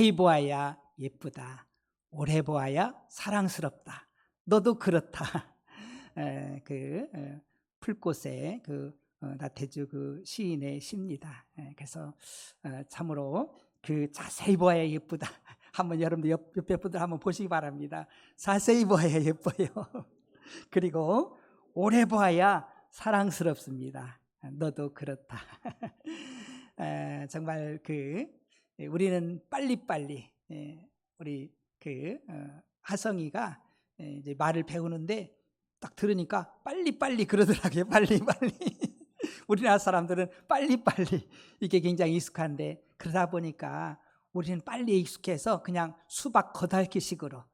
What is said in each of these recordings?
자세히 보아야 예쁘다. 오래 보아야 사랑스럽다. 너도 그렇다. 풀꽃의 나태주 그 시인의 시입니다. 그래서 참으로 그 자세히 보아야 예쁘다. 한번 여러분들 옆에 분들 한번 보시기 바랍니다. 자세히 보아야 예뻐요. 그리고 오래 보아야 사랑스럽습니다. 너도 그렇다. 정말 우리는 빨리빨리 우리 하성이가 이제 말을 배우는데 딱 들으니까 빨리빨리 그러더라고요. 빨리빨리. 우리나라 사람들은 빨리빨리 이게 굉장히 익숙한데 그러다 보니까 우리는 빨리 익숙해서 그냥 수박 겉핥기식으로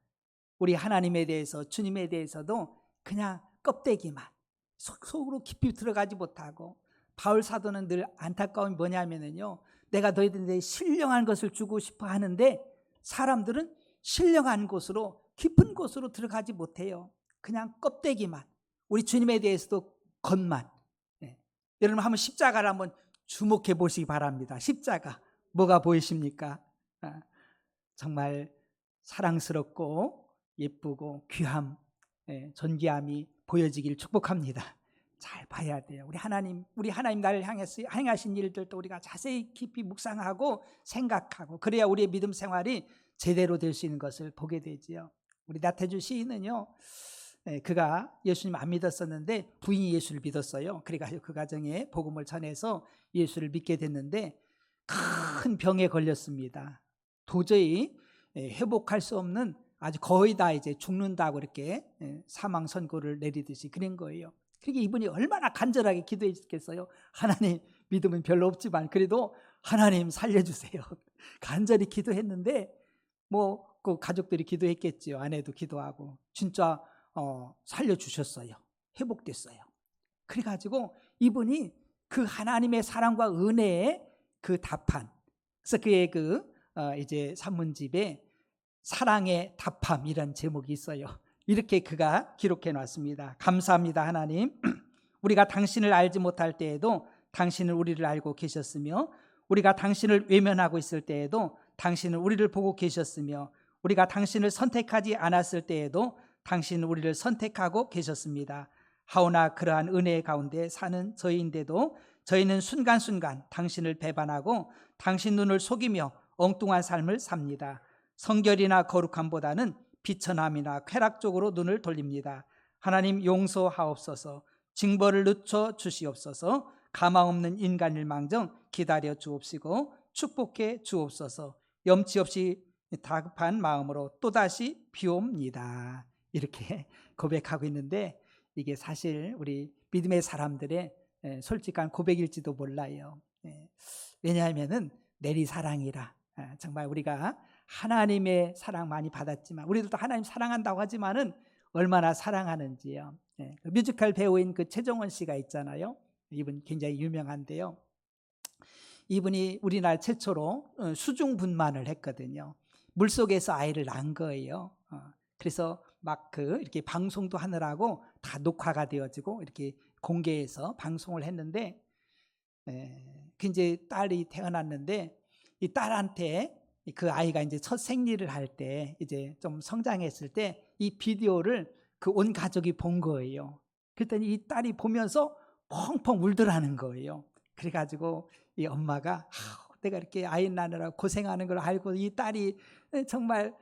우리 하나님에 대해서 주님에 대해서도 그냥 껍데기만 속으로 깊이 들어가지 못하고 바울 사도는 늘 안타까움이 뭐냐면요, 내가 너희들에게 신령한 것을 주고 싶어 하는데 사람들은 신령한 곳으로 깊은 곳으로 들어가지 못해요. 그냥 껍데기만, 우리 주님에 대해서도 겉만. 여러분 한번 십자가를 한번 주목해 보시기 바랍니다. 십자가 뭐가 보이십니까? 정말 사랑스럽고 예쁘고 귀함, 존귀함이 보여지길 축복합니다. 잘 봐야 돼요. 우리 하나님 나를 향해서 행하신 일들도 우리가 자세히 깊이 묵상하고 생각하고 그래야 우리의 믿음 생활이 제대로 될 수 있는 것을 보게 되지요. 우리 나태주 시인은요, 그가 예수님 안 믿었었는데 부인이 예수를 믿었어요. 그래가지고 그 가정에 복음을 전해서 예수를 믿게 됐는데 큰 병에 걸렸습니다. 도저히 회복할 수 없는, 아주 거의 다 이제 죽는다고 이렇게 사망 선고를 내리듯이 그런 거예요. 그러니까 이분이 얼마나 간절하게 기도했겠어요. 하나님, 믿음은 별로 없지만 그래도 하나님 살려주세요. 간절히 기도했는데 그 가족들이 기도했겠지요. 아내도 기도하고 진짜 살려주셨어요. 회복됐어요. 그래가지고 이분이 그 하나님의 사랑과 은혜의 그 답판, 그래서 그의 이제 산문집에 사랑의 답함이란 제목이 있어요. 이렇게 그가 기록해 놨습니다. 감사합니다 하나님. 우리가 당신을 알지 못할 때에도 당신은 우리를 알고 계셨으며, 우리가 당신을 외면하고 있을 때에도 당신은 우리를 보고 계셨으며, 우리가 당신을 선택하지 않았을 때에도 당신은 우리를 선택하고 계셨습니다. 하오나 그러한 은혜 가운데 사는 저희인데도 저희는 순간순간 당신을 배반하고 당신 눈을 속이며 엉뚱한 삶을 삽니다. 성결이나 거룩함보다는 비천함이나 쾌락 쪽으로 눈을 돌립니다. 하나님 용서하옵소서. 징벌을 늦춰 주시옵소서. 가망 없는 인간일 망정 기다려 주옵시고 축복해 주옵소서. 염치 없이 다급한 마음으로 또다시 비옵니다. 이렇게 고백하고 있는데 이게 사실 우리 믿음의 사람들의 솔직한 고백일지도 몰라요. 왜냐하면 내리사랑이라. 정말 우리가 하나님의 사랑 많이 받았지만, 우리들도 하나님 사랑한다고 하지만은 얼마나 사랑하는지요. 뮤지컬 배우인 최정원 씨가 있잖아요. 이분 굉장히 유명한데요. 이분이 우리나라 최초로 수중분만을 했거든요. 물속에서 아이를 낳은 거예요. 그래서 이렇게 방송도 하느라고 다 녹화가 되어지고 이렇게 공개해서 방송을 했는데, 이제 딸이 태어났는데 이 딸한테 그 아이가 이제 첫 생리를 할 때 이제 좀 성장했을 때 이 비디오를 온 가족이 본 거예요. 그랬더니 이 딸이 보면서 펑펑 울더라는 거예요. 그래가지고 이 엄마가 내가 이렇게 아이 낳느라 고생하는 걸 알고 이 딸이 정말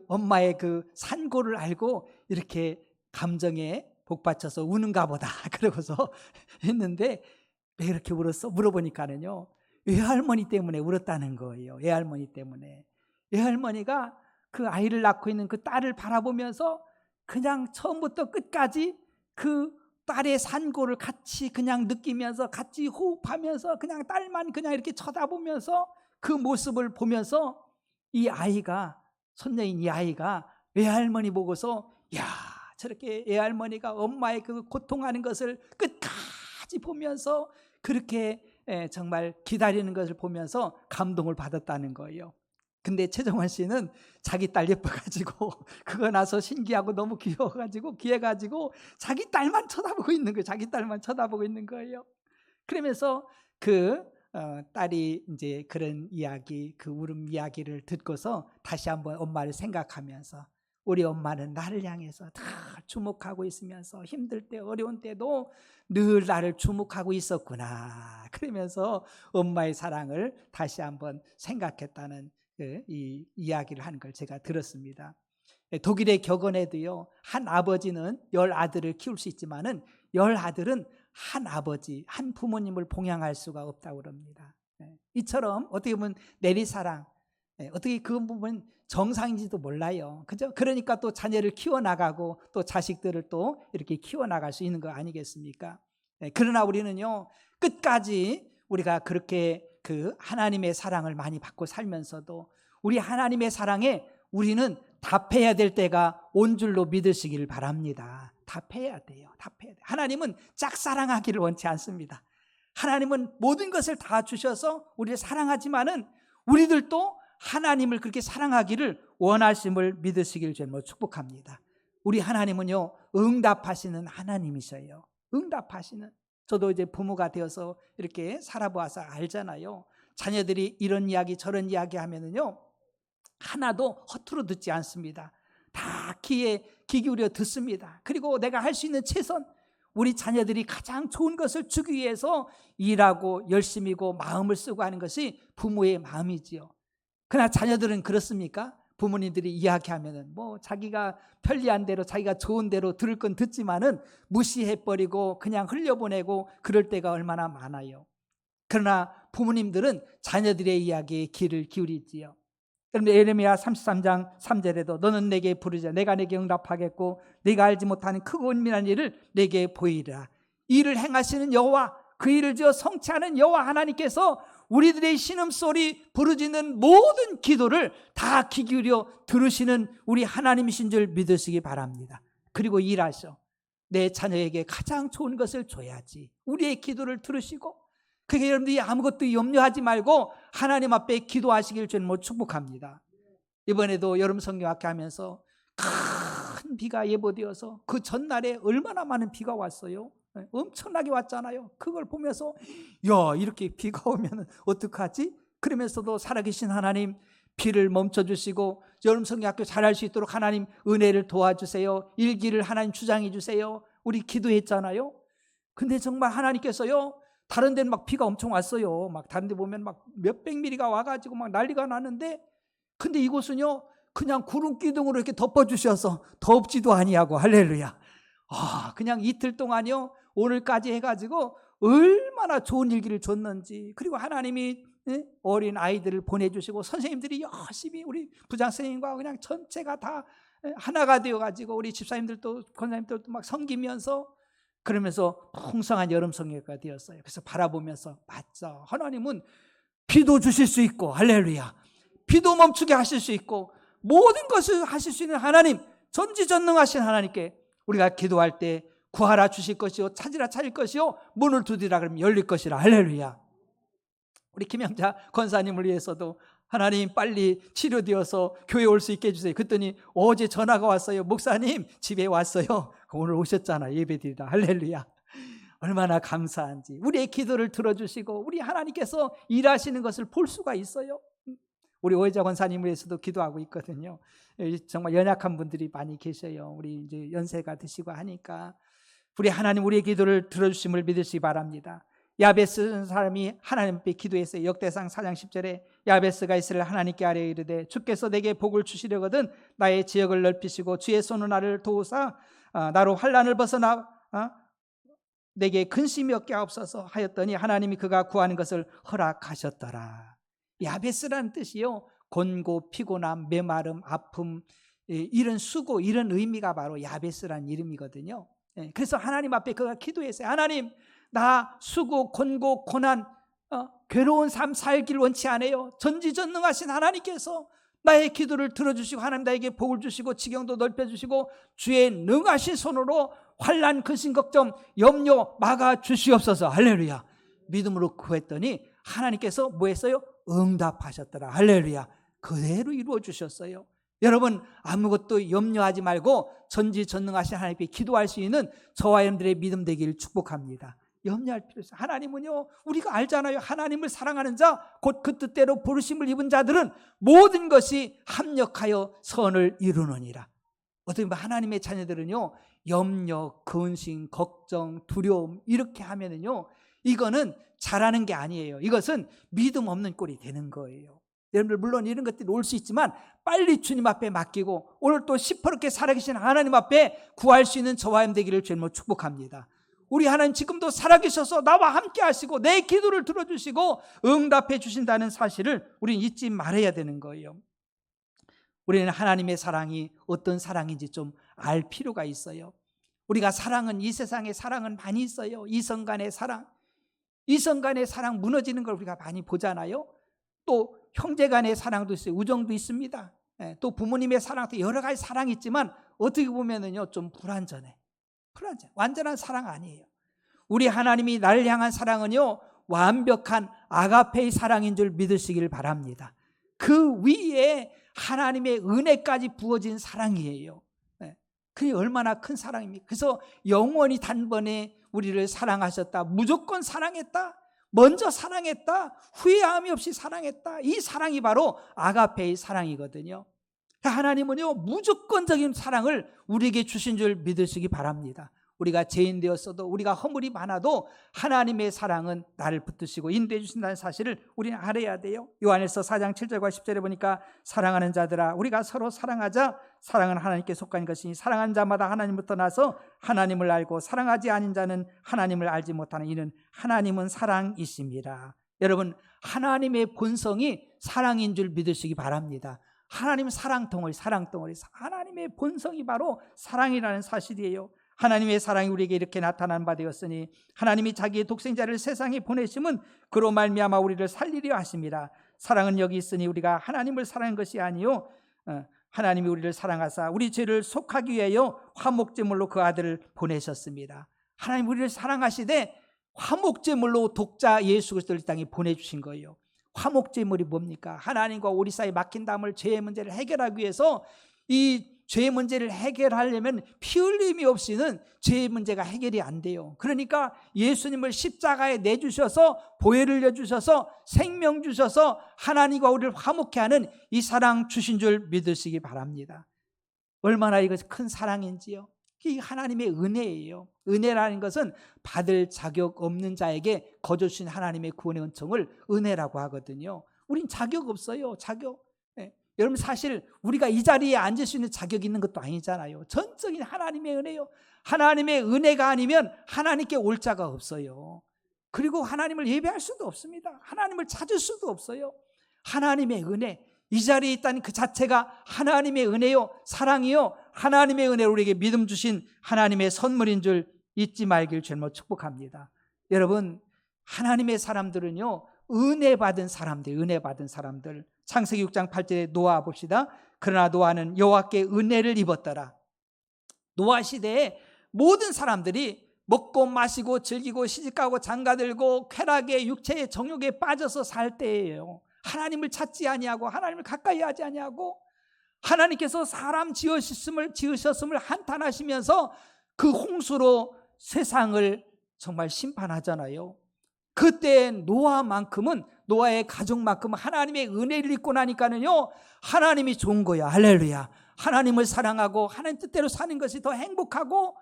엄마의 산고를 알고 이렇게 감정에 복받쳐서 우는가 보다 그러고서 했는데, 왜 이렇게 울었어? 물어보니까는요, 외할머니 때문에 울었다는 거예요. 외할머니 때문에. 외할머니가 그 아이를 낳고 있는 그 딸을 바라보면서 그냥 처음부터 끝까지 그 딸의 산고를 같이 그냥 느끼면서 같이 호흡하면서 그냥 딸만 그냥 이렇게 쳐다보면서 그 모습을 보면서 이 아이가, 손녀인 이 아이가 외할머니 보고서, 야, 저렇게 외할머니가 엄마의 고통하는 것을 끝까지 보면서 그렇게 정말 기다리는 것을 보면서 감동을 받았다는 거예요. 근데 최정원 씨는 자기 딸 예뻐가지고 그거 나서 신기하고 너무 귀여워가지고 귀해가지고 자기 딸만 쳐다보고 있는 거예요. 자기 딸만 쳐다보고 있는 거예요. 그러면서 딸이 이제 그런 이야기, 그 울음 이야기를 듣고서 다시 한번 엄마를 생각하면서 우리 엄마는 나를 향해서 다 주목하고 있으면서 힘들 때 어려운 때도 늘 나를 주목하고 있었구나. 그러면서 엄마의 사랑을 다시 한번 생각했다는 이 이야기를 하는 걸 제가 들었습니다. 독일의 격언에도요, 한 아버지는 10아들을 키울 수 있지만은 10아들은 한 아버지, 한 부모님을 봉양할 수가 없다고 그럽니다. 이처럼 어떻게 보면 내리사랑, 어떻게 그 부분은 정상인지도 몰라요. 그죠? 그러니까 또 자녀를 키워나가고 또 자식들을 또 이렇게 키워나갈 수 있는 거 아니겠습니까? 그러나 우리는요, 끝까지 우리가 그렇게 그 하나님의 사랑을 많이 받고 살면서도 우리 하나님의 사랑에 우리는 답해야 될 때가 온 줄로 믿으시길 바랍니다. 답해야 돼요. 답해야 돼요. 하나님은 짝사랑하기를 원치 않습니다. 하나님은 모든 것을 다 주셔서 우리를 사랑하지만은 우리들도 하나님을 그렇게 사랑하기를 원하심을 믿으시길 주님으로 축복합니다. 우리 하나님은요, 응답하시는 하나님이셔요. 응답하시는. 저도 이제 부모가 되어서 이렇게 살아보아서 알잖아요. 자녀들이 이런 이야기 저런 이야기 하면은요, 하나도 허투루 듣지 않습니다. 다 귀 기울여 듣습니다. 그리고 내가 할 수 있는 최선, 우리 자녀들이 가장 좋은 것을 주기 위해서 일하고 열심히고 마음을 쓰고 하는 것이 부모의 마음이지요. 그러나 자녀들은 그렇습니까? 부모님들이 이야기하면은 뭐 자기가 편리한 대로 자기가 좋은 대로 들을 건 듣지만은 무시해버리고 그냥 흘려보내고 그럴 때가 얼마나 많아요. 그러나 부모님들은 자녀들의 이야기에 귀를 기울이지요. 그런데 예레미야 33장 3절에도 너는 내게 부르자 내가 내게 응답하겠고 네가 알지 못하는 크고 은밀한 일을 내게 보이리라. 이를 행하시는 여호와, 그 일을 지어 성취하는 여호와 하나님께서 우리들의 신음소리 부르짖는 모든 기도를 다 귀 기울여 들으시는 우리 하나님이신 줄 믿으시기 바랍니다. 그리고 일하셔. 내 자녀에게 가장 좋은 것을 줘야지. 우리의 기도를 들으시고, 그게 여러분들이 아무것도 염려하지 말고 하나님 앞에 기도하시길 주님으로 축복합니다. 이번에도 여름 성경학회 하면서 큰 비가 예보되어서 그 전날에 얼마나 많은 비가 왔어요. 엄청나게 왔잖아요. 그걸 보면서 야, 이렇게 비가 오면 어떡하지? 그러면서도 살아계신 하나님 비를 멈춰주시고 여름 성경학교 잘할 수 있도록 하나님 은혜를 도와주세요. 일기를 하나님 주장해 주세요. 우리 기도했잖아요. 근데 정말 하나님께서요, 다른 데는 막 비가 엄청 왔어요. 막 다른 데 보면 막 몇백 미리가 와가지고 막 난리가 나는데, 근데 이곳은요 그냥 구름 기둥으로 이렇게 덮어주셔서 덥지도 아니하고, 할렐루야. 그냥 이틀 동안요, 오늘까지 해가지고 얼마나 좋은 일기를 줬는지. 그리고 하나님이 어린 아이들을 보내주시고 선생님들이 열심히 우리 부장 선생님과 그냥 전체가 다 하나가 되어가지고 우리 집사님들도 권사님들도 막 섬기면서, 그러면서 풍성한 여름 성경회가 되었어요. 그래서 바라보면서 맞죠, 하나님은 비도 주실 수 있고, 할렐루야, 비도 멈추게 하실 수 있고 모든 것을 하실 수 있는 하나님, 전지전능하신 하나님께 우리가 기도할 때 구하라 주실 것이요 찾으라 찾을 것이요 문을 두드리라 그러면 열릴 것이라. 할렐루야. 우리 김영자 권사님을 위해서도 하나님 빨리 치료되어서 교회 올 수 있게 해주세요. 그랬더니 어제 전화가 왔어요. 목사님 집에 왔어요. 오늘 오셨잖아, 예배드리다. 할렐루야. 얼마나 감사한지. 우리의 기도를 들어주시고 우리 하나님께서 일하시는 것을 볼 수가 있어요. 우리 오혜자 권사님을 위해서도 기도하고 있거든요. 정말 연약한 분들이 많이 계셔요. 우리 이제 연세가 드시고 하니까 우리 하나님 우리의 기도를 들어주심을 믿으시기 바랍니다. 야베스 사람이 하나님 앞에 기도했어요. 역대상 4장 10절에 야베스가 이스라엘 하나님께 아뢰어 이르되 주께서 내게 복을 주시려거든 나의 지역을 넓히시고 주의 손으로 나를 도우사 나로 환난을 벗어나 내게 근심이 없게 하옵소서 하였더니 하나님이 그가 구하는 것을 허락하셨더라. 야베스라는 뜻이요, 곤고, 피곤함, 메마름, 아픔, 이런 수고, 이런 의미가 바로 야베스라는 이름이거든요. 그래서 하나님 앞에 그가 기도했어요. 하나님, 나 수고, 곤고, 고난, 괴로운 삶 살기를 원치 않아요. 전지전능하신 하나님께서 나의 기도를 들어주시고 하나님 나에게 복을 주시고 지경도 넓혀주시고 주의 능하신 손으로 환난, 근심, 걱정, 염려 막아주시옵소서. 할렐루야. 믿음으로 구했더니 하나님께서 뭐 했어요? 응답하셨더라. 할렐루야. 그대로 이루어 주셨어요. 여러분, 아무것도 염려하지 말고 전지전능하신 하나님께 기도할 수 있는 저와 여러분들의 믿음 되기를 축복합니다. 염려할 필요 있어요. 하나님은요, 우리가 알잖아요. 하나님을 사랑하는 자, 곧 그 뜻대로 부르심을 입은 자들은 모든 것이 합력하여 선을 이루느니라. 어떻게 보면 하나님의 자녀들은요, 염려, 근심, 걱정, 두려움 이렇게 하면은요, 이거는 잘하는 게 아니에요. 이것은 믿음 없는 꼴이 되는 거예요. 여러분들 물론 이런 것들이 올 수 있지만 빨리 주님 앞에 맡기고 오늘 또 시퍼렇게 살아계신 하나님 앞에 구할 수 있는 저와 여러분 되기를 주님으로 축복합니다. 우리 하나님 지금도 살아계셔서 나와 함께 하시고 내 기도를 들어주시고 응답해 주신다는 사실을 우리는 잊지 말아야 되는 거예요. 우리는 하나님의 사랑이 어떤 사랑인지 좀 알 필요가 있어요. 우리가 사랑은, 이 세상에 사랑은 많이 있어요. 이성 간의 사랑, 이성 간의 사랑 무너지는 걸 우리가 많이 보잖아요. 또 형제 간의 사랑도 있어요. 우정도 있습니다. 또 부모님의 사랑도 여러 가지 사랑이 있지만 어떻게 보면은요, 좀 불완전해. 완전한 사랑 아니에요. 우리 하나님이 나를 향한 사랑은요, 완벽한 아가페의 사랑인 줄 믿으시길 바랍니다. 그 위에 하나님의 은혜까지 부어진 사랑이에요. 그게 얼마나 큰 사랑입니까? 그래서 영원히 단번에 우리를 사랑하셨다, 무조건 사랑했다, 먼저 사랑했다, 후회함이 없이 사랑했다. 이 사랑이 바로 아가페의 사랑이거든요. 하나님은요, 무조건적인 사랑을 우리에게 주신 줄 믿으시기 바랍니다. 우리가 죄인 되었어도, 우리가 허물이 많아도 하나님의 사랑은 나를 붙드시고 인도해 주신다는 사실을 우리는 알아야 돼요. 요한일서 4장 7절과 10절에 보니까 사랑하는 자들아, 우리가 서로 사랑하자. 사랑은 하나님께 속한 것이니 사랑하는 자마다 하나님부터 나서 하나님을 알고 사랑하지 않은 자는 하나님을 알지 못하는 이는 하나님은 사랑이십니다. 여러분, 하나님의 본성이 사랑인 줄 믿으시기 바랍니다. 하나님은 사랑덩어리. 하나님의 본성이 바로 사랑이라는 사실이에요. 하나님의 사랑이 우리에게 이렇게 나타난 바 되었으니 하나님이 자기의 독생자를 세상에 보내심은 그로 말미암아 우리를 살리려 하심이라. 사랑은 여기 있으니 우리가 하나님을 사랑한 것이 아니요 하나님이 우리를 사랑하사 우리 죄를 속하기 위하여 화목제물로 그 아들을 보내셨습니다. 하나님 우리를 사랑하시되 화목제물로 독자 예수 그리스도를 이 땅에 보내주신 거예요. 화목제물이 뭡니까? 하나님과 우리 사이 막힌 담을 죄의 문제를 해결하기 위해서, 이 죄의 문제를 해결하려면 피 흘림이 없이는 죄의 문제가 해결이 안 돼요. 그러니까 예수님을 십자가에 내주셔서 보혈을 내주셔서 생명 주셔서 하나님과 우리를 화목케 하는 이 사랑 주신 줄 믿으시기 바랍니다. 얼마나 이것이 큰 사랑인지요. 이 하나님의 은혜예요. 은혜라는 것은 받을 자격 없는 자에게 거저 주신 하나님의 구원의 은총을 은혜라고 하거든요. 우린 자격 없어요. 자격. 여러분, 사실 우리가 이 자리에 앉을 수 있는 자격이 있는 것도 아니잖아요. 전적인 하나님의 은혜요. 하나님의 은혜가 아니면 하나님께 올 자가 없어요. 그리고 하나님을 예배할 수도 없습니다. 하나님을 찾을 수도 없어요. 하나님의 은혜, 이 자리에 있다는 그 자체가 하나님의 은혜요, 사랑이요, 하나님의 은혜로 우리에게 믿음 주신 하나님의 선물인 줄 잊지 말길 주님으로 축복합니다. 여러분, 하나님의 사람들은요, 은혜 받은 사람들. 창세기 6장 8절에 노아 봅시다. 그러나 노아는 여호와께 은혜를 입었더라. 노아 시대에 모든 사람들이 먹고 마시고 즐기고 시집가고 장가들고 쾌락에 육체의 정욕에 빠져서 살 때예요. 하나님을 찾지 아니하고 하나님을 가까이 하지 아니하고 하나님께서 사람 지으셨음을 한탄하시면서 그 홍수로 세상을 정말 심판하잖아요. 그때 노아의 가족만큼은 하나님의 은혜를 입고 나니까는요, 하나님이 좋은 거야. 할렐루야. 하나님을 사랑하고 하나님 뜻대로 사는 것이 더 행복하고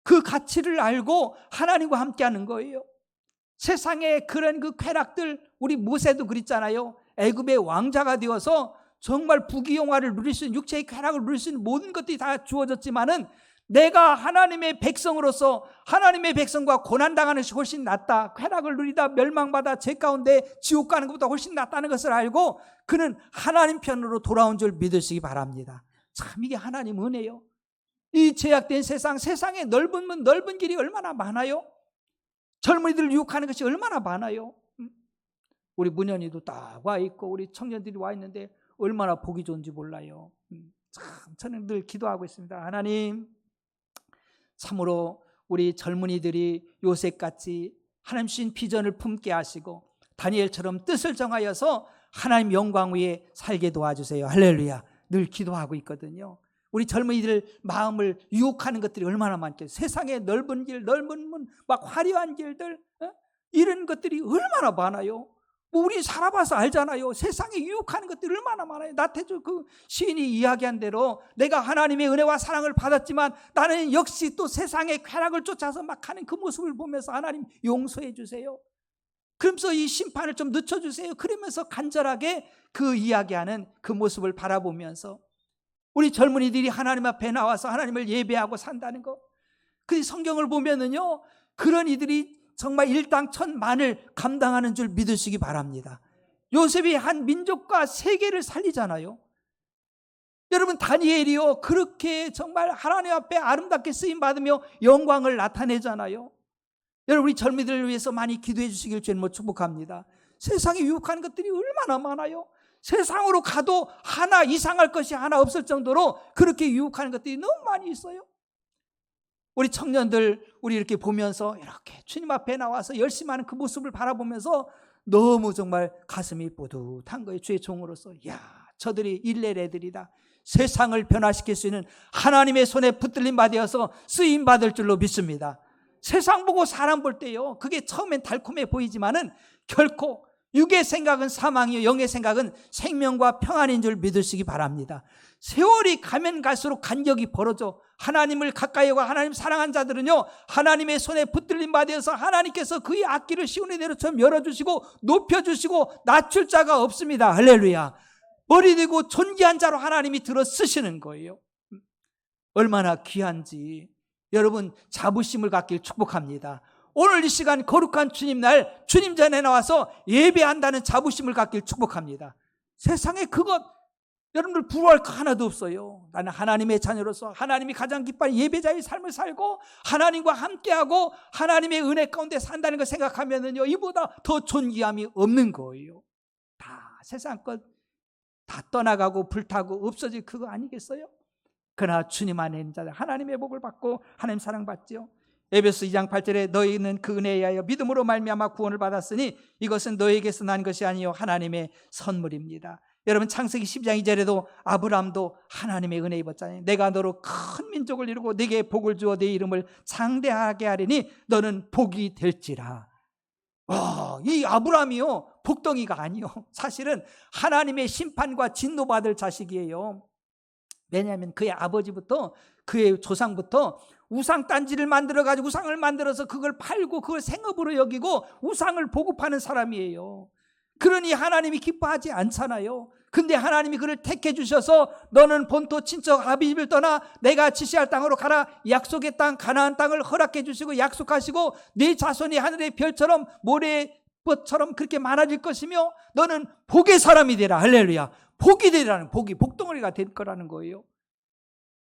그 가치를 알고 하나님과 함께하는 거예요. 세상에 그런 그 쾌락들, 우리 모세도 그랬잖아요. 애굽의 왕자가 되어서 정말 부귀영화를 누릴 수 있는, 육체의 쾌락을 누릴 수 있는 모든 것들이 다 주어졌지만은 내가 하나님의 백성으로서 하나님의 백성과 고난당하는 것이 훨씬 낫다, 쾌락을 누리다 멸망받아 죄 가운데 지옥 가는 것보다 훨씬 낫다는 것을 알고 그는 하나님 편으로 돌아온 줄 믿으시기 바랍니다. 참, 이게 하나님 은혜요. 이 죄악된 세상에 넓은 길이 얼마나 많아요. 젊은이들을 유혹하는 것이 얼마나 많아요. 우리 문현이도 딱 와 있고 우리 청년들이 와 있는데 얼마나 보기 좋은지 몰라요. 참, 저는 늘 기도하고 있습니다. 하나님, 참으로 우리 젊은이들이 요셉같이 하나님 주신 비전을 품게 하시고 다니엘처럼 뜻을 정하여서 하나님 영광 위에 살게 도와주세요. 할렐루야. 늘 기도하고 있거든요. 우리 젊은이들 마음을 유혹하는 것들이 얼마나 많겠어요. 세상에 넓은 길, 넓은 문, 막 화려한 길들, 이런 것들이 얼마나 많아요. 뭐 우리 살아봐서 알잖아요. 세상에 유혹하는 것들이 얼마나 많아요. 나태주 그 시인이 이야기한 대로 내가 하나님의 은혜와 사랑을 받았지만 나는 역시 또 세상의 쾌락을 쫓아서 막 하는 그 모습을 보면서 하나님 용서해 주세요. 그러면서 이 심판을 좀 늦춰주세요. 그러면서 간절하게 그 이야기하는 그 모습을 바라보면서 우리 젊은이들이 하나님 앞에 나와서 하나님을 예배하고 산다는 거. 그 성경을 보면은요, 그런 이들이 정말 일당천만을 감당하는 줄 믿으시기 바랍니다. 요셉이 한 민족과 세계를 살리잖아요. 여러분, 다니엘이요, 그렇게 정말 하나님 앞에 아름답게 쓰임 받으며 영광을 나타내잖아요. 여러분, 우리 젊은이들을 위해서 많이 기도해 주시길 주님으로 축복합니다. 세상에 유혹하는 것들이 얼마나 많아요. 세상으로 가도 하나 이상할 것이 하나 없을 정도로 그렇게 유혹하는 것들이 너무 많이 있어요. 우리 청년들, 우리 이렇게 보면서 이렇게 주님 앞에 나와서 열심히 하는 그 모습을 바라보면서 너무 정말 가슴이 뿌듯한 거예요. 주의 종으로서. 야, 저들이 일낼 애들이다. 세상을 변화시킬 수 있는 하나님의 손에 붙들림 받아서 쓰임 받을 줄로 믿습니다. 세상 보고 사람 볼 때요, 그게 처음엔 달콤해 보이지만은 결코 육의 생각은 사망이요 영의 생각은 생명과 평안인 줄 믿으시기 바랍니다. 세월이 가면 갈수록 간격이 벌어져. 하나님을 가까이 하고 하나님 사랑한 자들은요, 하나님의 손에 붙들림 받아서 하나님께서 그의 앞길을 시온의 대로처럼 열어주시고 높여주시고 낮출 자가 없습니다. 할렐루야. 머리 들고 존귀한 자로 하나님이 들어 쓰시는 거예요. 얼마나 귀한지 여러분 자부심을 갖길 축복합니다. 오늘 이 시간 거룩한 주님 날 주님 전에 나와서 예배한다는 자부심을 갖길 축복합니다. 세상에 그것 여러분들 부러워할 거 하나도 없어요. 나는 하나님의 자녀로서 하나님이 가장 기뻐하는 예배자의 삶을 살고 하나님과 함께하고 하나님의 은혜 가운데 산다는 걸 생각하면은요, 이보다 더 존귀함이 없는 거예요. 다 세상 것 다 떠나가고 불타고 없어질 그거 아니겠어요? 그러나 주님 안에 있는 자들 하나님의 복을 받고 하나님 사랑받지요. 에베소 2장 8절에 너희는 그 은혜에 의하여 믿음으로 말미암아 구원을 받았으니 이것은 너희에게서 난 것이 아니요 하나님의 선물입니다. 여러분, 창세기 12장 2절에도 아브라함도 하나님의 은혜 입었잖아요. 내가 너로 큰 민족을 이루고 네게 복을 주어 네 이름을 장대하게 하리니 너는 복이 될지라. 이 아브라함이요, 복덩이가 아니요, 사실은 하나님의 심판과 진노받을 자식이에요. 왜냐하면 그의 아버지부터 그의 조상부터 우상 딴지를 만들어가지고 우상을 만들어서 그걸 팔고 그걸 생업으로 여기고 우상을 보급하는 사람이에요. 그러니 하나님이 기뻐하지 않잖아요. 근데 하나님이 그를 택해 주셔서 너는 본토 친척 아비집을 떠나 내가 지시할 땅으로 가라. 약속의 땅 가나안 땅을 허락해 주시고 약속하시고 네 자손이 하늘의 별처럼 모래밭처럼 그렇게 많아질 것이며 너는 복의 사람이 되라. 할렐루야. 복이 되라는, 복이 복덩어리가 될 거라는 거예요.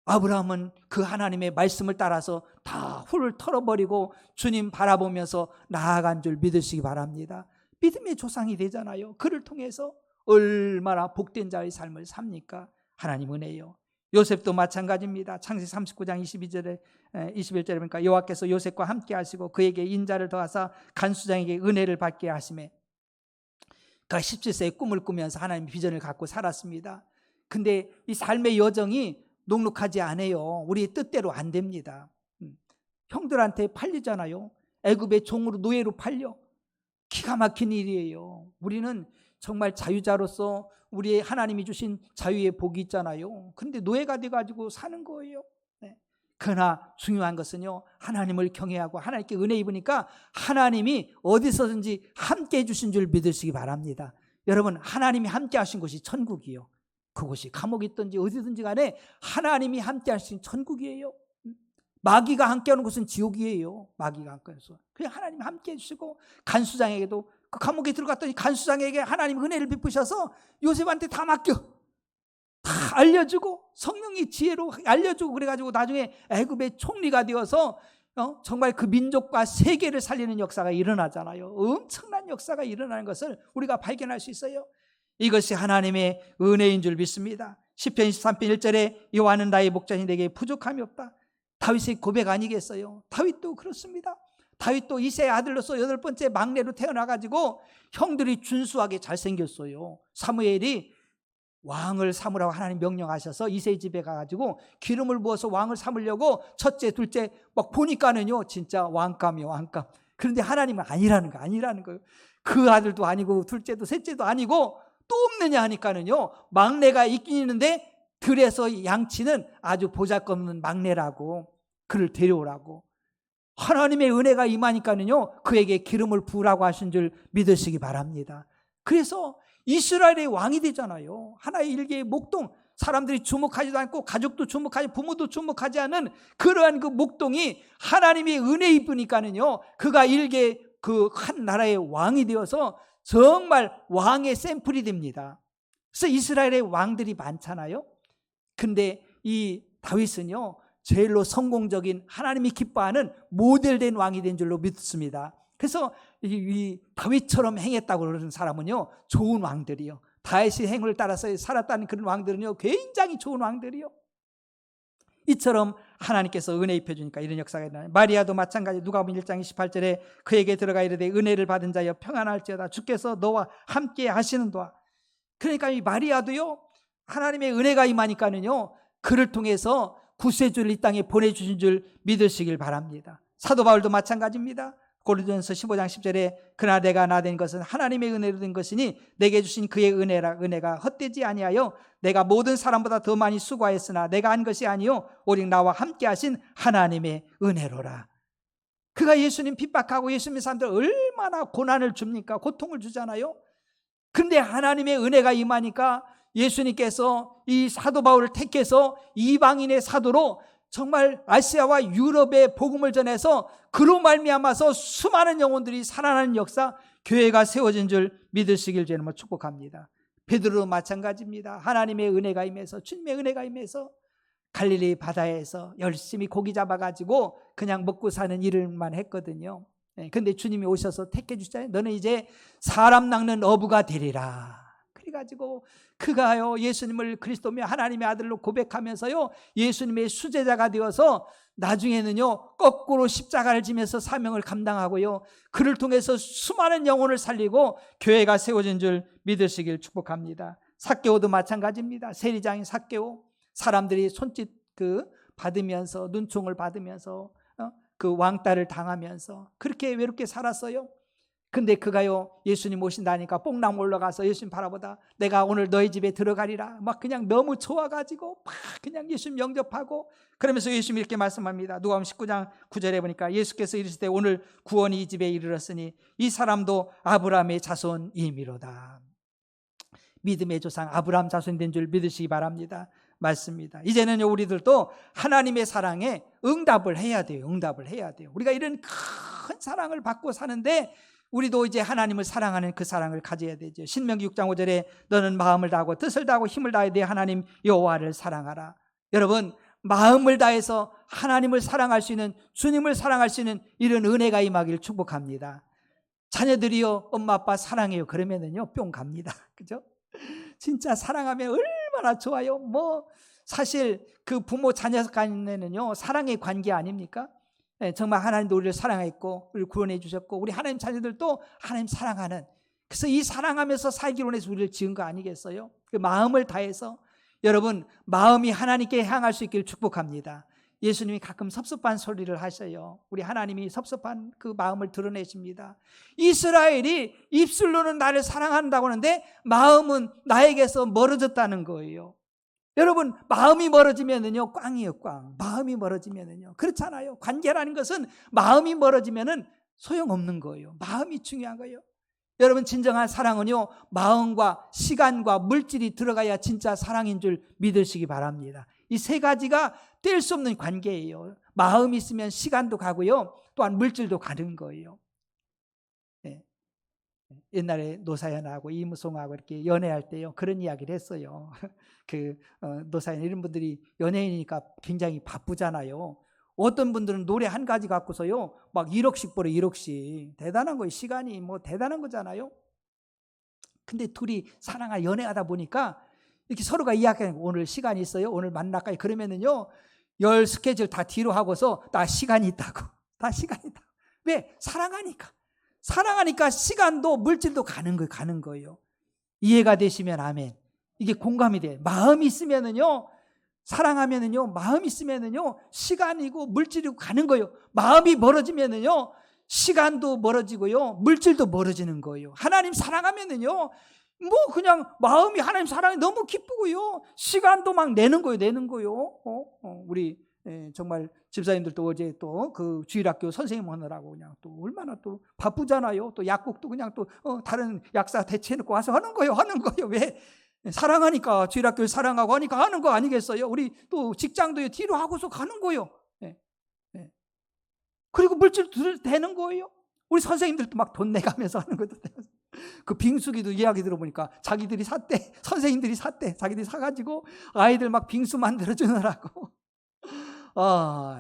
아브라함은 그 하나님의 말씀을 따라서 다 훌을 털어버리고 주님 바라보면서 나아간 줄 믿으시기 바랍니다. 믿음의 조상이 되잖아요. 그를 통해서 얼마나 복된 자의 삶을 삽니까? 하나님 은혜요. 요셉도 마찬가지입니다. 창세기 39장 21절에 보니까 여호와께서 요셉과 함께 하시고 그에게 인자를 더하사 간수장에게 은혜를 받게 하시매 그가 17세에 꿈을 꾸면서 하나님의 비전을 갖고 살았습니다. 근데 이 삶의 여정이 녹록하지 않아요. 우리의 뜻대로 안 됩니다. 형들한테 팔리잖아요. 애굽의 종으로 노예로 팔려. 기가 막힌 일이에요. 우리는 정말 자유자로서 우리의 하나님이 주신 자유의 복이 있잖아요. 그런데 노예가 돼가지고 사는 거예요. 그러나 중요한 것은요, 하나님을 경외하고 하나님께 은혜 입으니까 하나님이 어디서든지 함께 해주신 줄 믿으시기 바랍니다. 여러분, 하나님이 함께 하신 곳이 천국이요. 그곳이 감옥이 있든지 어디든지 간에 하나님이 함께 하신 천국이에요. 마귀가 함께하는 곳은 지옥이에요. 마귀가 함께해서 그냥 하나님 함께 해주시고 간수장에게도 그 감옥에 들어갔더니 간수장에게 하나님 은혜를 베푸셔서 요셉한테 다 맡겨 다 알려주고 성령이 지혜로 알려주고 그래가지고 나중에 애굽의 총리가 되어서 정말 그 민족과 세계를 살리는 역사가 일어나잖아요. 엄청난 역사가 일어나는 것을 우리가 발견할 수 있어요. 이것이 하나님의 은혜인 줄 믿습니다. 시편 23편 1절에 여호와는 나의 목자니 내게 부족함이 없다. 다윗의 고백 아니겠어요? 다윗도 그렇습니다. 다윗도 이새의 아들로서 8번째 막내로 태어나가지고 형들이 준수하게 잘생겼어요. 사무엘이 왕을 삼으라고 하나님 명령하셔서 이세 집에 가가지고 기름을 부어서 왕을 삼으려고 첫째, 둘째 막 보니까는요, 진짜 왕감이요, 왕감. 그런데 하나님은 아니라는 거예요. 그 아들도 아니고 둘째도 셋째도 아니고 또 없느냐 하니까는요, 막내가 있긴 있는데 들에서 양치는 아주 보잘것없는 막내라고, 그를 데려오라고. 하나님의 은혜가 임하니까는요, 그에게 기름을 부으라고 하신 줄 믿으시기 바랍니다. 그래서 이스라엘의 왕이 되잖아요. 하나의 일개의 목동, 사람들이 주목하지도 않고 가족도 주목하지, 부모도 주목하지 않은 그러한 그 목동이 하나님의 은혜 입으니까는요, 그가 일개 그 한 나라의 왕이 되어서 정말 왕의 샘플이 됩니다. 그래서 이스라엘의 왕들이 많잖아요. 근데 이 다윗은요, 제일로 성공적인, 하나님이 기뻐하는 모델된 왕이 된 줄로 믿습니다. 그래서 이 다윗처럼 행했다고 그러는 사람은요, 좋은 왕들이요, 다윗의 행을 따라서 살았다는 그런 왕들은요, 굉장히 좋은 왕들이요. 이처럼 하나님께서 은혜 입혀주니까 이런 역사가 일어나요. 마리아도 마찬가지. 누가복음 1장 28절에 그에게 들어가 이르되 은혜를 받은 자여 평안할지어다, 주께서 너와 함께 하시는도다. 그러니까 이 마리아도요, 하나님의 은혜가 임하니까는요, 그를 통해서 구세주를 이 땅에 보내주신 줄 믿으시길 바랍니다. 사도 바울도 마찬가지입니다. 고린도전서 15장 10절에 그러나 내가 나 된 것은 하나님의 은혜로 된 것이니 내게 주신 그의 은혜가 헛되지 아니하여 내가 모든 사람보다 더 많이 수고하였으나 내가 한 것이 아니요 오직 나와 함께 하신 하나님의 은혜로라. 그가 예수님 핍박하고 예수님 사람들 얼마나 고난을 줍니까? 고통을 주잖아요. 그런데 하나님의 은혜가 임하니까 예수님께서 이 사도 바울을 택해서 이방인의 사도로 정말 아시아와 유럽에 복음을 전해서 그로 말미암아서 수많은 영혼들이 살아나는 역사, 교회가 세워진 줄 믿으시길 주님으로 축복합니다. 베드로도 마찬가지입니다. 하나님의 은혜가 임해서, 주님의 은혜가 임해서 갈릴리 바다에서 열심히 고기 잡아가지고 그냥 먹고 사는 일을만 했거든요. 그런데 주님이 오셔서 택해 주시잖아요. 너는 이제 사람 낚는 어부가 되리라. 그래가지고 그가요, 예수님을 그리스도며 하나님의 아들로 고백하면서요, 예수님의 수제자가 되어서 나중에는요, 거꾸로 십자가를 지면서 사명을 감당하고요, 그를 통해서 수많은 영혼을 살리고 교회가 세워진 줄 믿으시길 축복합니다. 삭개오도 마찬가지입니다. 세리장인 삭개오, 사람들이 손짓 받으면서, 눈총을 받으면서 그 왕따를 당하면서 그렇게 외롭게 살았어요. 근데 그가요, 예수님 오신다니까 뽕랑 올라가서 예수님 바라보다 내가 오늘 너희 집에 들어가리라 막 그냥 너무 좋아가지고 막 그냥 예수님 영접하고, 그러면서 예수님이 이렇게 말씀합니다. 누가복음 19장 9절에 보니까 예수께서 이르시되 오늘 구원이 이 집에 이르렀으니 이 사람도 아브라함의 자손이미로다. 믿음의 조상 아브라함 자손이 된 줄 믿으시기 바랍니다. 맞습니다. 이제는 우리들도 하나님의 사랑에 응답을 해야 돼요. 응답을 해야 돼요. 우리가 이런 큰 사랑을 받고 사는데 우리도 이제 하나님을 사랑하는 그 사랑을 가져야 되죠. 신명기 6장 5절에 너는 마음을 다하고 뜻을 다하고 힘을 다해 내 하나님 여호와를 사랑하라. 여러분, 마음을 다해서 하나님을 사랑할 수 있는, 주님을 사랑할 수 있는 이런 은혜가 임하길 축복합니다. 자녀들이요, 엄마 아빠 사랑해요 그러면은요 뿅 갑니다. 그죠? 진짜 사랑하면 얼마나 좋아요. 사실 그 부모 자녀 간에는요 사랑의 관계 아닙니까? 정말 하나님도 우리를 사랑했고 우리를 구원해 주셨고 우리 하나님 자녀들도 하나님 사랑하는, 그래서 이 사랑하면서 살기로 해서 우리를 지은 거 아니겠어요? 그 마음을 다해서 여러분, 마음이 하나님께 향할 수 있기를 축복합니다. 예수님이 가끔 섭섭한 소리를 하셔요. 우리 하나님이 섭섭한 그 마음을 드러내십니다. 이스라엘이 입술로는 나를 사랑한다고 하는데 마음은 나에게서 멀어졌다는 거예요. 여러분, 마음이 멀어지면은요 꽝이에요, 꽝. 마음이 멀어지면은요, 그렇잖아요. 관계라는 것은 마음이 멀어지면은 소용없는 거예요. 마음이 중요한 거예요. 여러분, 진정한 사랑은요 마음과 시간과 물질이 들어가야 진짜 사랑인 줄 믿으시기 바랍니다. 이 세 가지가 뗄 수 없는 관계예요. 마음이 있으면 시간도 가고요, 또한 물질도 가는 거예요. 네. 옛날에 노사연하고 이무송하고 이렇게 연애할 때요 그런 이야기를 했어요. 노사연 이런 분들이 연예인이니까 굉장히 바쁘잖아요. 어떤 분들은 노래 한 가지 갖고서요 막 1억씩 벌어, 1억씩. 대단한 거예요. 시간이 대단한 거잖아요. 근데 둘이 사랑하고 연애하다 보니까 이렇게 서로가 이야기하는 거예요. 오늘 시간이 있어요? 오늘 만날까요? 그러면은요 10 스케줄 다 뒤로 하고서 나 시간이 있다고. 다 시간이 있다고. 왜? 사랑하니까 시간도 물질도 가는 거예요. 이해가 되시면 아멘. 이게 공감이 돼. 마음이 있으면은요, 사랑하면은요, 마음이 있으면은요, 시간이고 물질이고 가는 거예요. 마음이 멀어지면은요, 시간도 멀어지고요, 물질도 멀어지는 거예요. 하나님 사랑하면은요, 뭐 그냥 마음이 하나님 사랑이 너무 기쁘고요, 시간도 막 내는 거예요. 우리 정말 집사님들도 어제 또 그 주일학교 선생님 하느라고 그냥 또 얼마나 또 바쁘잖아요. 또 약국도 그냥 또 다른 약사 대체해놓고 와서 하는 거예요. 왜? 사랑하니까, 주일학교를 사랑하고 하니까 하는 거 아니겠어요? 우리 또 직장도 뒤로 하고서 가는 거예요. 그리고 물질 되는 거예요. 우리 선생님들도 막 돈 내가면서 하는 것도 그 빙수기도 이야기 들어보니까 자기들이 샀대. 선생님들이 샀대. 자기들이 사가지고 아이들 막 빙수 만들어주느라고.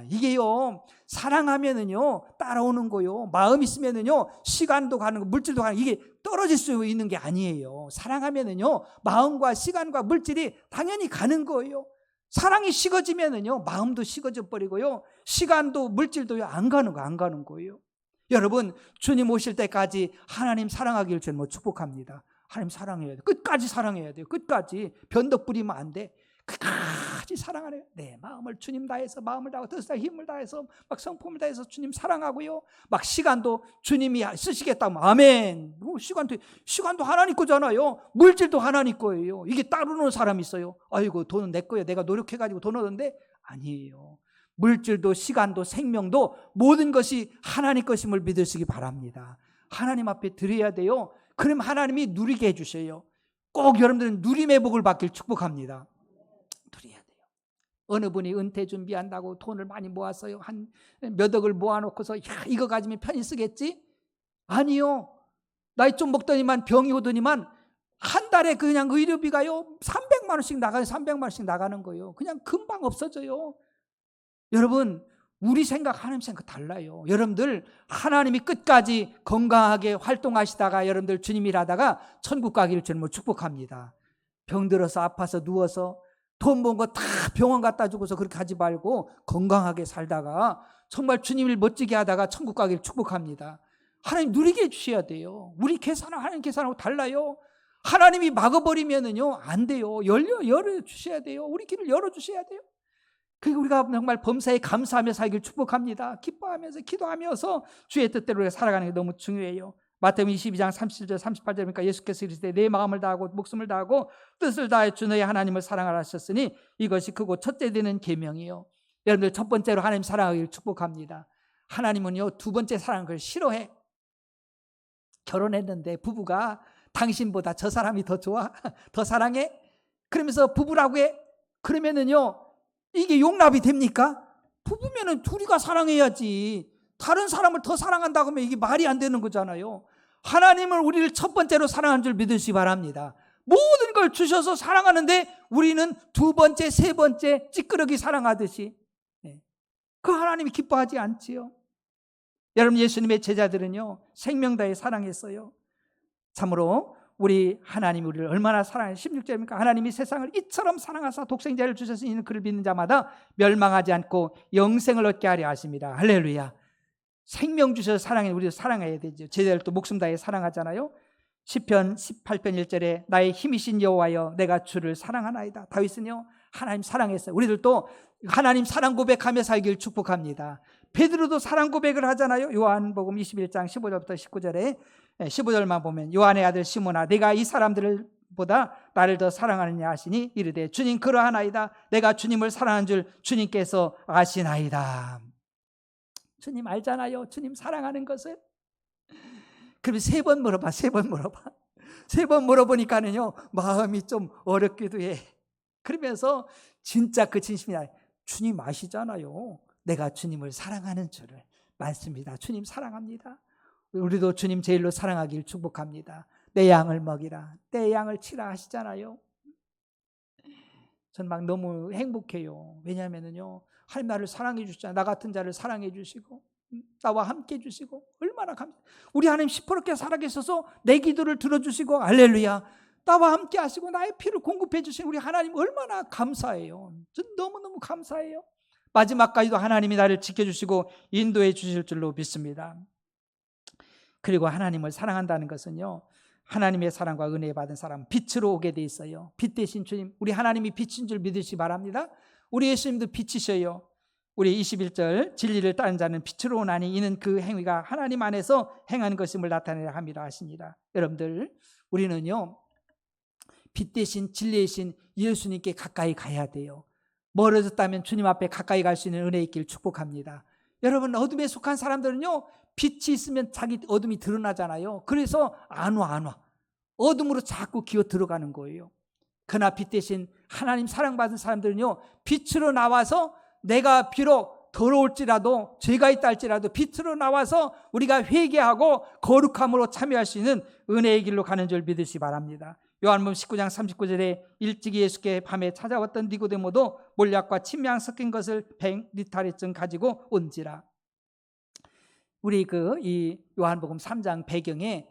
이게요, 사랑하면은요, 따라오는 거요. 마음 있으면은요, 시간도 가는 거, 물질도 가는 거, 이게 떨어질 수 있는 게 아니에요. 사랑하면은요, 마음과 시간과 물질이 당연히 가는 거예요. 사랑이 식어지면은요, 마음도 식어져 버리고요, 시간도 물질도 안 가는 거예요. 여러분, 주님 오실 때까지 하나님 사랑하기를 저는 축복합니다. 하나님 사랑해야 돼. 끝까지 사랑해야 돼요. 끝까지 변덕 부리면 안 돼. 끝까지 사랑하래요. 내 마음을 주님 다해서, 마음을 다하고 뜻을 다해 힘을 다해서 막 성품을 다해서 주님 사랑하고요, 막 시간도 주님이 쓰시겠다면 아멘. 시간도 하나님 거잖아요. 물질도 하나님 거예요. 이게 따르는 사람이 있어요. 아이고, 돈은 내 거예요. 내가 노력해가지고 돈 얻었는데, 아니에요. 물질도 시간도 생명도 모든 것이 하나님 것임을 믿으시기 바랍니다. 하나님 앞에 드려야 돼요. 그럼 하나님이 누리게 해주셔요. 꼭 여러분들은 누림의 복을 받길 축복합니다. 누려야 돼요. 어느 분이 은퇴 준비한다고 돈을 많이 모았어요. 한 몇 억을 모아놓고서 이거 가지면 편히 쓰겠지? 아니요. 나이 좀 먹더니만 병이 오더니만 한 달에 그냥 의료비가요 300만 원씩 나가요. 300만 원씩 나가는 거예요. 그냥 금방 없어져요. 여러분, 우리 생각, 하나님 생각 달라요. 여러분들 하나님이 끝까지 건강하게 활동하시다가 여러분들 주님 일하다가 천국 가기를 저는 축복합니다. 병들어서 아파서 누워서 돈 번 거 다 병원 갖다 주고서 그렇게 하지 말고 건강하게 살다가 정말 주님 일 멋지게 하다가 천국 가기를 축복합니다. 하나님 누리게 해주셔야 돼요. 우리 계산은 하나님 계산하고 달라요. 하나님이 막아버리면은요 안 돼요. 열어주셔야 돼요. 우리 길을 열어주셔야 돼요. 그리고 우리가 정말 범사에 감사하며 살기를 축복합니다. 기뻐하면서 기도하면서 주의 뜻대로 살아가는 게 너무 중요해요. 마태복음 22장 37절 38절이니까 예수께서 이르시되 내 마음을 다하고 목숨을 다하고 뜻을 다해 주 너의 하나님을 사랑하라 하셨으니 이것이 크고 첫째 되는 계명이요. 여러분들 첫 번째로 하나님 사랑하기를 축복합니다. 하나님은요 두 번째 사랑하는 걸 싫어해. 결혼했는데 부부가 당신보다 저 사람이 더 좋아? 더 사랑해? 그러면서 부부라고 해? 그러면은요 이게 용납이 됩니까? 부부면은 둘이가 사랑해야지. 다른 사람을 더 사랑한다고 하면 이게 말이 안 되는 거잖아요. 하나님을 우리를 첫 번째로 사랑하는 줄 믿으시기 바랍니다. 모든 걸 주셔서 사랑하는데 우리는 두 번째, 세 번째 찌끄러기 사랑하듯이 그 하나님이 기뻐하지 않지요. 여러분, 예수님의 제자들은요 생명 다해 사랑했어요. 참으로 우리 하나님이 우리를 얼마나 사랑해요. 16절입니까? 하나님이 세상을 이처럼 사랑하사 독생자를 주셨으니 이는 그를 믿는 자마다 멸망하지 않고 영생을 얻게 하려 하십니다. 할렐루야. 생명 주셔서 사랑해. 우리도 사랑해야 되죠. 제자들 또 목숨 다해 사랑하잖아요. 시편 18편 1절에 나의 힘이신 여호와여 내가 주를 사랑하나이다. 다윗은요 하나님 사랑했어요. 우리들도 하나님 사랑 고백하며 살길 축복합니다. 베드로도 사랑 고백을 하잖아요. 요한복음 21장 15절부터 19절에 15절만 보면 요한의 아들 시몬아 내가 이 사람들을 보다 나를 더 사랑하느냐 하시니 이르되 주님 그러하나이다. 내가 주님을 사랑하는 줄 주님께서 아시나이다. 주님 알잖아요. 주님 사랑하는 것을. 그럼 세 번 물어봐. 세 번 물어보니까는요 마음이 좀 어렵기도 해. 그러면서 진짜 그 진심이야. 주님 아시잖아요. 내가 주님을 사랑하는 줄을. 맞습니다. 주님 사랑합니다. 우리도 주님 제일로 사랑하길 축복합니다. 내 양을 먹이라, 내 양을 치라 하시잖아요. 전 막 너무 행복해요. 왜냐하면요 하나님 나를 사랑해 주시잖아요. 나 같은 자를 사랑해 주시고 나와 함께 해주시고 얼마나 감사. 우리 하나님 시퍼렇게 살아계셔서 내 기도를 들어주시고 할렐루야 나와 함께 하시고 나의 피를 공급해 주신 우리 하나님 얼마나 감사해요. 전 너무너무 감사해요. 마지막까지도 하나님이 나를 지켜주시고 인도해 주실 줄로 믿습니다. 그리고 하나님을 사랑한다는 것은요 하나님의 사랑과 은혜 받은 사람은 빛으로 오게 돼 있어요. 빛 대신 주님, 우리 하나님이 빛인 줄 믿으시기 바랍니다. 우리 예수님도 빛이셔요. 우리 21절 진리를 따른 자는 빛으로 오나니 이는 그 행위가 하나님 안에서 행하는 것임을 나타내려 함이라 하십니다. 여러분들, 우리는요 빛 대신 진리이신 예수님께 가까이 가야 돼요. 멀어졌다면 주님 앞에 가까이 갈 수 있는 은혜 있기를 축복합니다. 여러분, 어둠에 속한 사람들은요 빛이 있으면 자기 어둠이 드러나잖아요. 그래서 안 와. 어둠으로 자꾸 기어 들어가는 거예요. 그러나 빛 대신 하나님 사랑받은 사람들은요 빛으로 나와서 내가 비록 더러울지라도 죄가 있다 할지라도 빛으로 나와서 우리가 회개하고 거룩함으로 참여할 수 있는 은혜의 길로 가는 줄 믿으시기 바랍니다. 요한복음 19장 39절에 일찍이 예수께 밤에 찾아왔던 니고데모도 몰약과 침향 섞인 것을 100리터리쯤 가지고 온지라. 우리 이 요한복음 3장 배경에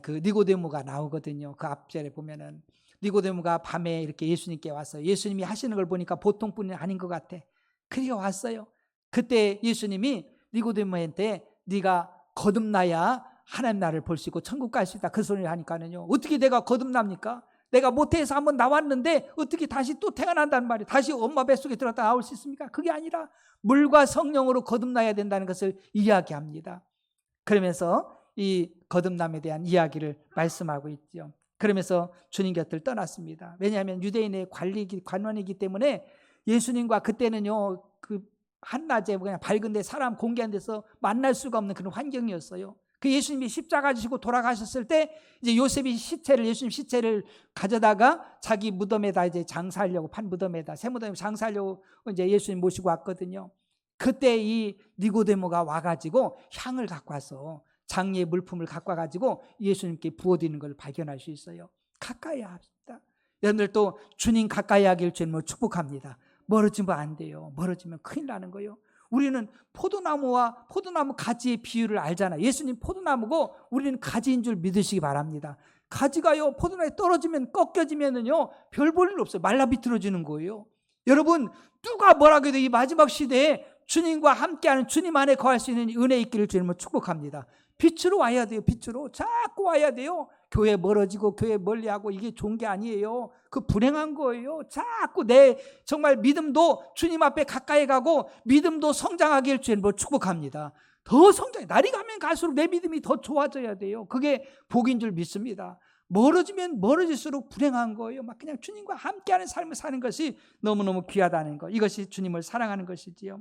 그 니고데모가 나오거든요. 그 앞절에 보면은 니고데모가 밤에 이렇게 예수님께 왔어요. 예수님이 하시는 걸 보니까 보통 분이 아닌 것 같아. 그리고 왔어요. 그때 예수님이 니고데모한테 네가 거듭나야 하나님 나라를 볼 수 있고 천국 갈 수 있다, 그 소리를 하니까는요 어떻게 내가 거듭납니까? 내가 모태에서 한번 나왔는데 어떻게 다시 또 태어난단 말이에요. 다시 엄마 뱃속에 들어갔다 나올 수 있습니까? 그게 아니라 물과 성령으로 거듭나야 된다는 것을 이야기합니다. 그러면서 이 거듭남에 대한 이야기를 말씀하고 있죠. 그러면서 주님 곁을 떠났습니다. 왜냐하면 유대인의 관원이기 때문에 예수님과 그때는요 그 한낮에 그냥 밝은데 사람 공개한 데서 만날 수가 없는 그런 환경이었어요. 그 예수님이 십자가 지시고 돌아가셨을 때 이제 요셉이 예수님 시체를 가져다가 자기 무덤에다 이제 장사하려고, 판 무덤에다, 새 무덤에 장사하려고 이제 예수님 모시고 왔거든요. 그때 이 니고데모가 와가지고 향을 갖고 와서 장례의 물품을 갖고 와가지고 예수님께 부어드리는 걸 발견할 수 있어요. 가까이 합시다. 여러분들도 주님 가까이 하길 주님을 축복합니다. 멀어지면 안 돼요. 멀어지면 큰일 나는 거예요. 우리는 포도나무와 포도나무 가지의 비유를 알잖아요. 예수님 포도나무고 우리는 가지인 줄 믿으시기 바랍니다. 가지가요 포도나무에 떨어지면 꺾여지면은요 별 볼 일 없어요. 말라 비틀어지는 거예요. 여러분, 누가 뭐라고 해도 이 마지막 시대에 주님과 함께하는, 주님 안에 거할 수 있는 은혜 있기를 주님을 축복합니다. 빛으로 와야 돼요. 빛으로 자꾸 와야 돼요. 교회 멀어지고 교회 멀리하고 이게 좋은 게 아니에요. 그 불행한 거예요. 자꾸 내 정말 믿음도 주님 앞에 가까이 가고 믿음도 성장하길 주님을 축복합니다. 더 성장해. 날이 가면 갈수록 내 믿음이 더 좋아져야 돼요. 그게 복인 줄 믿습니다. 멀어지면 멀어질수록 불행한 거예요. 막 그냥 주님과 함께하는 삶을 사는 것이 너무너무 귀하다는 거. 이것이 주님을 사랑하는 것이지요.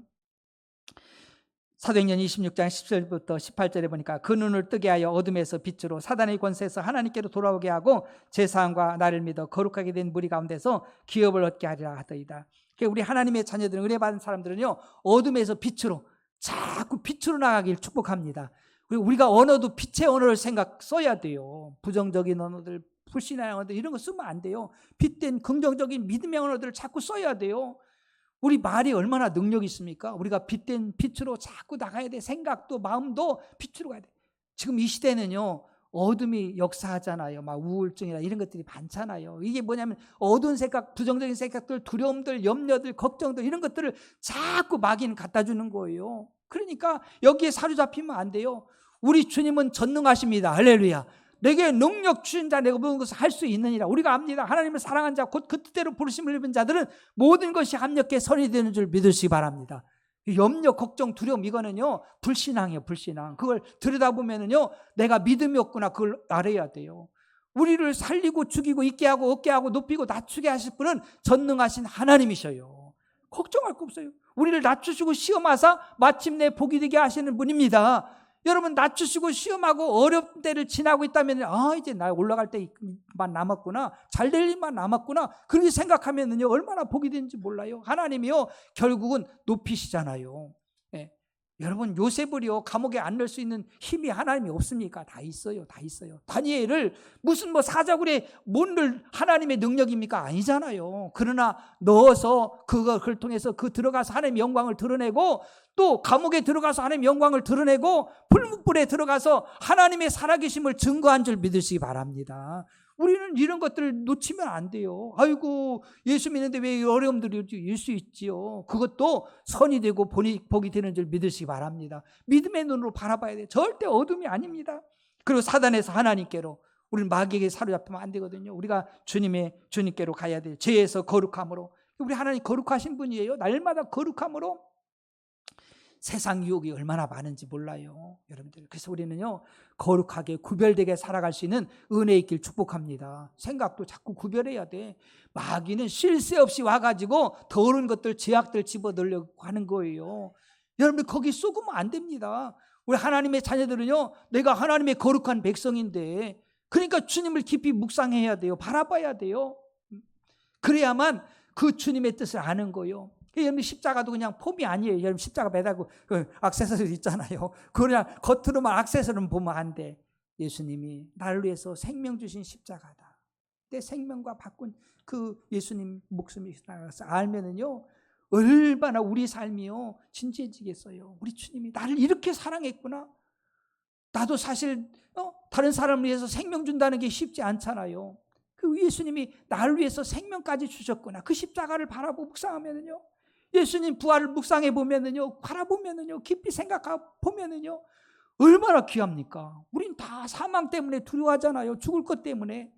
사도행전 26장 10절부터 18절에 보니까 그 눈을 뜨게 하여 어둠에서 빛으로 사단의 권세에서 하나님께로 돌아오게 하고 제사함과 나를 믿어 거룩하게 된 무리 가운데서 기업을 얻게 하리라 하더이다. 우리 하나님의 자녀들은, 은혜 받은 사람들은요 어둠에서 빛으로, 자꾸 빛으로 나가길 축복합니다. 그리고 우리가 언어도 빛의 언어를 써야 돼요. 부정적인 언어들, 불신의 언어들 이런 거 쓰면 안 돼요. 빛된 긍정적인 믿음의 언어들을 자꾸 써야 돼요. 우리 말이 얼마나 능력이 있습니까? 우리가 빛된 빛으로 자꾸 나가야 돼. 생각도 마음도 빛으로 가야 돼. 지금 이 시대는요 어둠이 역사하잖아요. 막 우울증이나 이런 것들이 많잖아요. 이게 뭐냐면 어두운 생각, 부정적인 생각들, 두려움들, 염려들, 걱정들 이런 것들을 자꾸 마귀는 갖다 주는 거예요. 그러니까 여기에 사로잡히면 안 돼요. 우리 주님은 전능하십니다. 할렐루야. 내게 능력 주신 자, 내가 모든 것을 할 수 있느니라. 우리가 압니다. 하나님을 사랑한 자, 곧 그 뜻대로 부르심을 입은 자들은 모든 것이 합력해 선이 되는 줄 믿으시기 바랍니다. 염려, 걱정, 두려움 이거는요 불신앙이에요. 불신앙. 그걸 들여다보면은요 내가 믿음이 없구나, 그걸 알아야 돼요. 우리를 살리고 죽이고 있게 하고 얻게 하고 높이고 낮추게 하실 분은 전능하신 하나님이셔요. 걱정할 거 없어요. 우리를 낮추시고 시험하사 마침내 복이 되게 하시는 분입니다. 여러분, 낮추시고 시험하고 어려운 때를 지나고 있다면 이제 나 올라갈 때만 남았구나, 잘 될 일만 남았구나, 그렇게 생각하면은요 얼마나 복이 되는지 몰라요. 하나님이요 결국은 높이시잖아요. 예. 여러분, 요셉을요 감옥에 안 넣을 수 있는 힘이 하나님이 없습니까? 다 있어요. 다 있어요. 다니엘을 무슨 사자굴에 못 넣을 하나님의 능력입니까? 아니잖아요. 그러나 넣어서 그걸 통해서 들어가서 하나님의 영광을 드러내고, 또 감옥에 들어가서 하나님의 영광을 드러내고, 풀무불에 들어가서 하나님의 살아계심을 증거한 줄 믿으시기 바랍니다. 우리는 이런 것들을 놓치면 안 돼요. 아이고, 예수 믿는데 왜 어려움들이 일 수 있지요. 그것도 선이 되고 복이 되는 줄 믿으시기 바랍니다. 믿음의 눈으로 바라봐야 돼요. 절대 어둠이 아닙니다. 그리고 사단에서 하나님께로, 우리는 마귀에게 사로잡히면 안 되거든요. 우리가 주님께로 가야 돼요. 죄에서 거룩함으로. 우리 하나님 거룩하신 분이에요. 날마다 거룩함으로. 세상 유혹이 얼마나 많은지 몰라요, 여러분들. 그래서 우리는요, 거룩하게 구별되게 살아갈 수 있는 은혜의 길 축복합니다. 생각도 자꾸 구별해야 돼. 마귀는 쉴 새 없이 와가지고 더러운 것들, 죄악들 집어넣으려고 하는 거예요. 여러분들 거기 쏘으면 안 됩니다. 우리 하나님의 자녀들은요, 내가 하나님의 거룩한 백성인데, 그러니까 주님을 깊이 묵상해야 돼요. 바라봐야 돼요. 그래야만 그 주님의 뜻을 아는 거예요. 여러분 십자가도 그냥 폼이 아니에요. 여러분 십자가 매달고 액세서리 있잖아요. 그냥 겉으로만 액세서리만 보면 안 돼. 예수님이 나를 위해서 생명 주신 십자가다. 내 생명과 바꾼 그 예수님 목숨이 나가서 알면은요, 얼마나 우리 삶이요 진지해지겠어요. 우리 주님이 나를 이렇게 사랑했구나. 나도 사실 다른 사람을 위해서 생명 준다는 게 쉽지 않잖아요. 그 예수님이 나를 위해서 생명까지 주셨구나. 그 십자가를 바라보고 묵상하면은요, 예수님 부활을 묵상해 보면은요, 바라보면은요, 깊이 생각하고 보면은요, 얼마나 귀합니까? 우린 다 사망 때문에 두려워하잖아요. 죽을 것 때문에.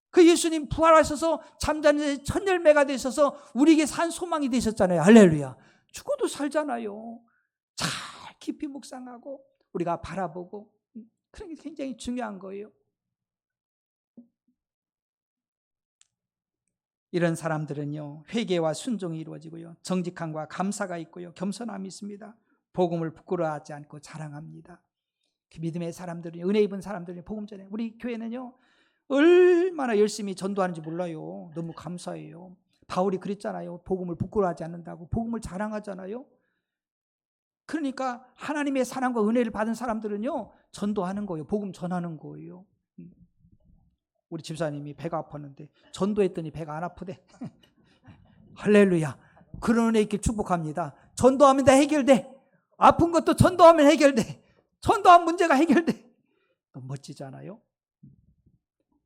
그 예수님 부활하셔서 잠자는 천열매가 되셔서 우리에게 산 소망이 되셨잖아요. 할렐루야. 죽어도 살잖아요. 잘 깊이 묵상하고 우리가 바라보고, 그런 게 굉장히 중요한 거예요. 이런 사람들은요, 회개와 순종이 이루어지고요, 정직함과 감사가 있고요, 겸손함이 있습니다. 복음을 부끄러워하지 않고 자랑합니다. 그 믿음의 사람들은, 은혜 입은 사람들은 복음 전에, 우리 교회는요 얼마나 열심히 전도하는지 몰라요. 너무 감사해요. 바울이 그랬잖아요. 복음을 부끄러워하지 않는다고. 복음을 자랑하잖아요. 그러니까 하나님의 사랑과 은혜를 받은 사람들은요, 전도하는 거예요. 복음 전하는 거예요. 우리 집사님이 배가 아팠는데 전도했더니 배가 안 아프대. 할렐루야. 그런 은혜 있길 축복합니다. 전도하면 다 해결돼. 아픈 것도 전도하면 해결돼. 전도하면 문제가 해결돼. 너무 멋지잖아요.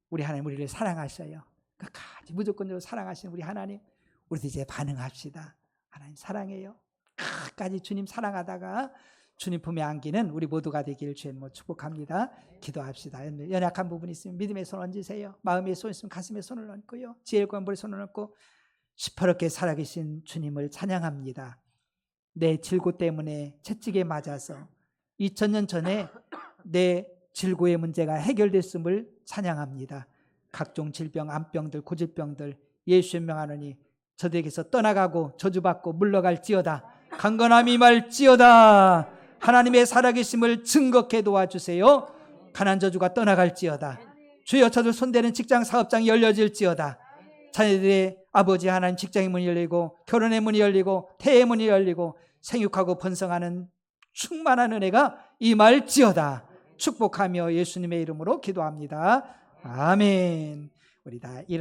우리 하나님 우리를 사랑하셔요. 끝까지 무조건적으로 사랑하시는 우리 하나님, 우리도 이제 반응합시다. 하나님 사랑해요. 끝까지 주님 사랑하다가 주님 품에 안기는 우리 모두가 되기를 주님 축복합니다. 기도합시다. 연약한 부분이 있으면 믿음의 손을 얹으세요. 마음의 손이 있으면 가슴에 손을 얹고요, 지혜과 머리 손을 얹고 시퍼렇게 살아계신 주님을 찬양합니다. 내 질고 때문에 채찍에 맞아서 2000년 전에 내 질고의 문제가 해결됐음을 찬양합니다. 각종 질병, 암병들, 고질병들 예수의 명하노니 저들에게서 떠나가고 저주받고 물러갈지어다. 강건함이 말지어다. 하나님의 살아계심을 증거케 도와주세요. 가난 저주가 떠나갈지어다. 주여 저들 손대는 직장 사업장이 열려질지어다. 자녀들의 아버지 하나님 직장의 문이 열리고 결혼의 문이 열리고 태의 문이 열리고 생육하고 번성하는 충만한 은혜가 임할지어다. 축복하며 예수님의 이름으로 기도합니다. 아멘. 우리 다 일어나